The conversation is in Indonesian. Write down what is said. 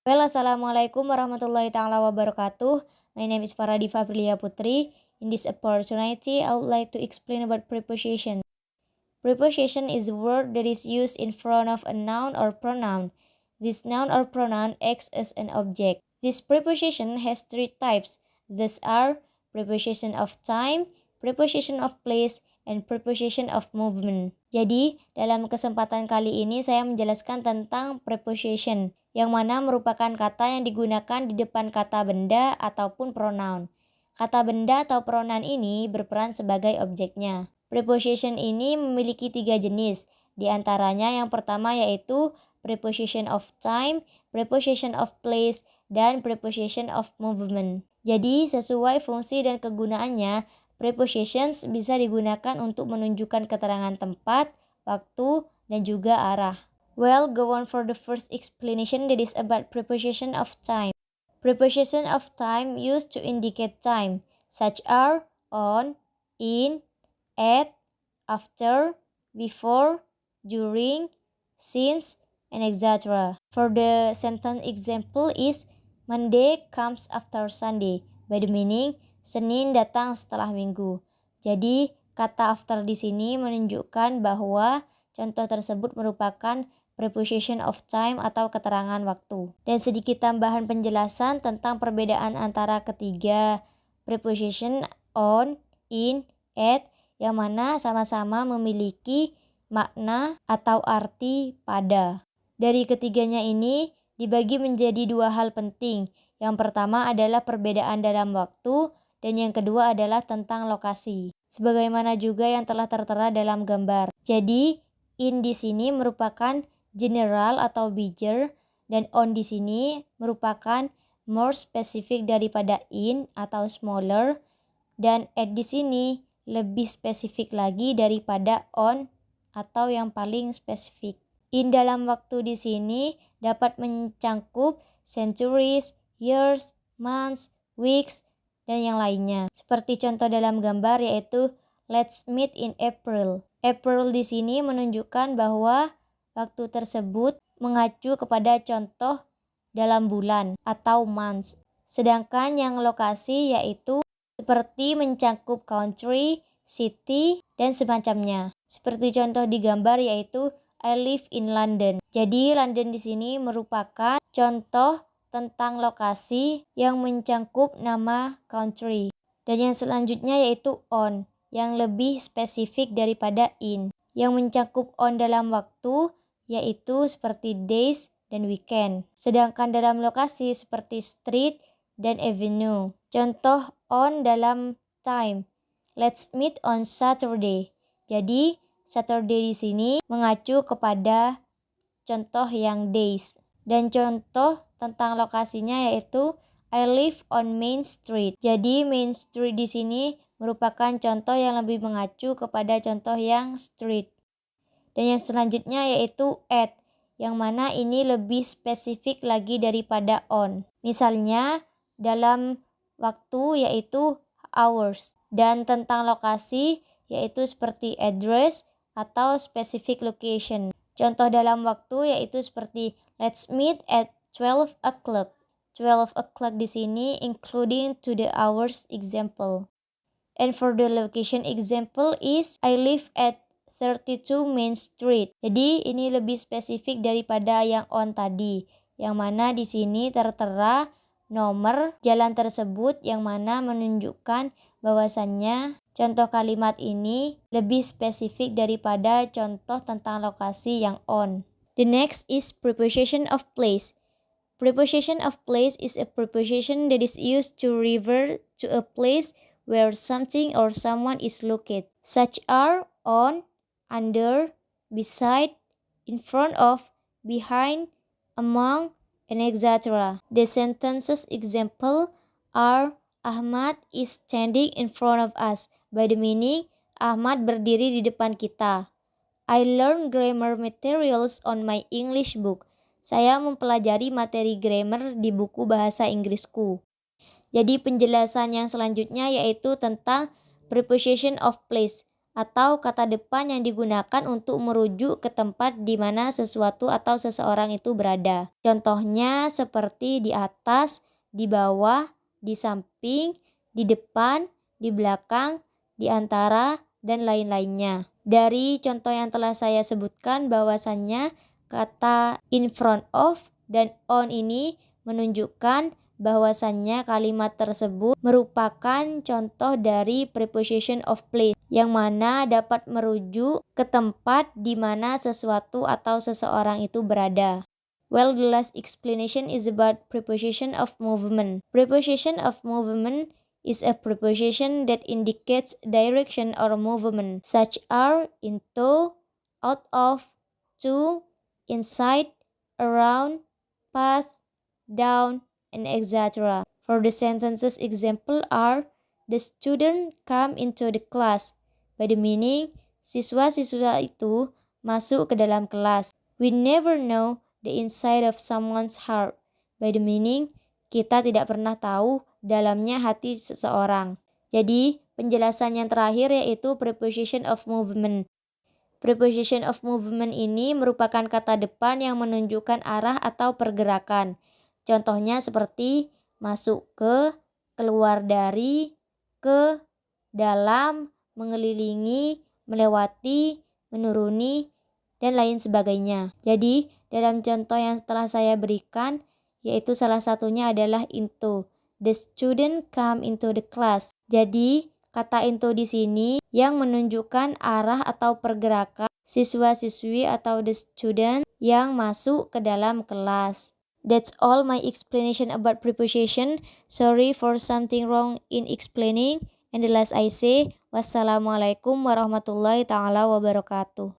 Assalamualaikum warahmatullahi taala wabarakatuh. My name is Faradifa Aprilia Putri. In this opportunity, I would like to explain about preposition. Preposition is a word that is used in front of a noun or pronoun. This noun or pronoun acts as an object. This preposition has three types. These are preposition of time, preposition of place, and preposition of movement. Jadi, dalam kesempatan kali ini saya menjelaskan tentang preposition, yang mana merupakan kata yang digunakan di depan kata benda ataupun pronoun. Kata benda atau pronoun ini berperan sebagai objeknya. Preposition ini memiliki tiga jenis, di antaranya yang pertama yaitu preposition of time, preposition of place, dan preposition of movement. Jadi, sesuai fungsi dan kegunaannya, prepositions bisa digunakan untuk menunjukkan keterangan tempat, waktu, dan juga arah. Well, go on for the first explanation that is about preposition of time. Preposition of time used to indicate time, such are on, in, at, after, before, during, since, and etc. For the sentence example is Monday comes after Sunday, by the meaning Senin datang setelah Minggu. Jadi kata after di sini menunjukkan bahwa contoh tersebut merupakan preposition of time atau keterangan waktu. Dan sedikit tambahan penjelasan tentang perbedaan antara ketiga preposition on, in, at, yang mana sama-sama memiliki makna atau arti pada. Dari ketiganya ini dibagi menjadi dua hal penting. Yang pertama adalah perbedaan dalam waktu, dan yang kedua adalah tentang lokasi. Sebagaimana juga yang telah tertera dalam gambar. Jadi, in di sini merupakan general atau bigger, dan on di sini merupakan more specific daripada in atau smaller, dan at di sini lebih spesifik lagi daripada on atau yang paling spesifik. In dalam waktu di sini dapat mencangkup centuries, years, months, weeks, dan yang lainnya. Seperti contoh dalam gambar yaitu let's meet in April. April di sini menunjukkan bahwa waktu tersebut mengacu kepada contoh dalam bulan atau months. Sedangkan yang lokasi yaitu seperti mencangkup country, city, dan semacamnya. Seperti contoh di gambar yaitu I live in London. Jadi London di sini merupakan contoh tentang lokasi yang mencangkup nama country. Dan yang selanjutnya yaitu on, yang lebih spesifik daripada in. Yang mencangkup on dalam waktu yaitu seperti days dan weekend. Sedangkan dalam lokasi seperti street dan avenue. Contoh on dalam time. Let's meet on Saturday. Jadi Saturday di sini mengacu kepada contoh yang days. Dan contoh tentang lokasinya yaitu I live on Main Street. Jadi Main Street di sini merupakan contoh yang lebih mengacu kepada contoh yang street. Dan yang selanjutnya yaitu at, yang mana ini lebih spesifik lagi daripada on. Misalnya dalam waktu yaitu hours, dan tentang lokasi yaitu seperti address atau specific location. Contoh dalam waktu yaitu seperti let's meet at 12 o'clock. 12 o'clock di sini including to the hours example. And for the location example is I live at 32 Main Street. Jadi ini lebih spesifik daripada yang on tadi, yang mana di sini tertera nomor jalan tersebut yang mana menunjukkan bahwasannya contoh kalimat ini lebih spesifik daripada contoh tentang lokasi yang on. The next is preposition of place. Preposition of place is a preposition that is used to refer to a place where something or someone is located, such are on, under, beside, in front of, behind, among, and etc. The sentences example are Ahmad is standing in front of us, by the meaning Ahmad berdiri di depan kita. I learn grammar materials on my English book. Saya mempelajari materi grammar di buku bahasa Inggrisku. Jadi penjelasan yang selanjutnya yaitu tentang preposition of place atau kata depan yang digunakan untuk merujuk ke tempat di mana sesuatu atau seseorang itu berada. Contohnya seperti di atas, di bawah, di samping, di depan, di belakang, di antara, dan lain-lainnya. Dari contoh yang telah saya sebutkan bahwasannya kata in front of dan on ini menunjukkan bahwasannya kalimat tersebut merupakan contoh dari preposition of place yang mana dapat merujuk ke tempat di mana sesuatu atau seseorang itu berada. Well, the last explanation is about preposition of movement. Preposition of movement is a preposition that indicates direction or movement, such as into, out of, to, inside, around, past, down, and etc. For the sentences example are the student come into the class. By the meaning, siswa-siswa itu masuk ke dalam kelas. We never know the inside of someone's heart. By the meaning, kita tidak pernah tahu dalamnya hati seseorang. Jadi, penjelasan yang terakhir yaitu preposition of movement. Preposition of movement ini merupakan kata depan yang menunjukkan arah atau pergerakan. Contohnya seperti masuk ke, keluar dari, ke, dalam, mengelilingi, melewati, menuruni, dan lain sebagainya. Jadi, dalam contoh yang telah saya berikan, yaitu salah satunya adalah into. The student come into the class. Jadi, kata into di sini yang menunjukkan arah atau pergerakan siswa-siswi atau the student yang masuk ke dalam kelas. That's all my explanation about preposition. Sorry for something wrong in explaining. And the last I say, wassalamualaikum warahmatullahi ta'ala wabarakatuh.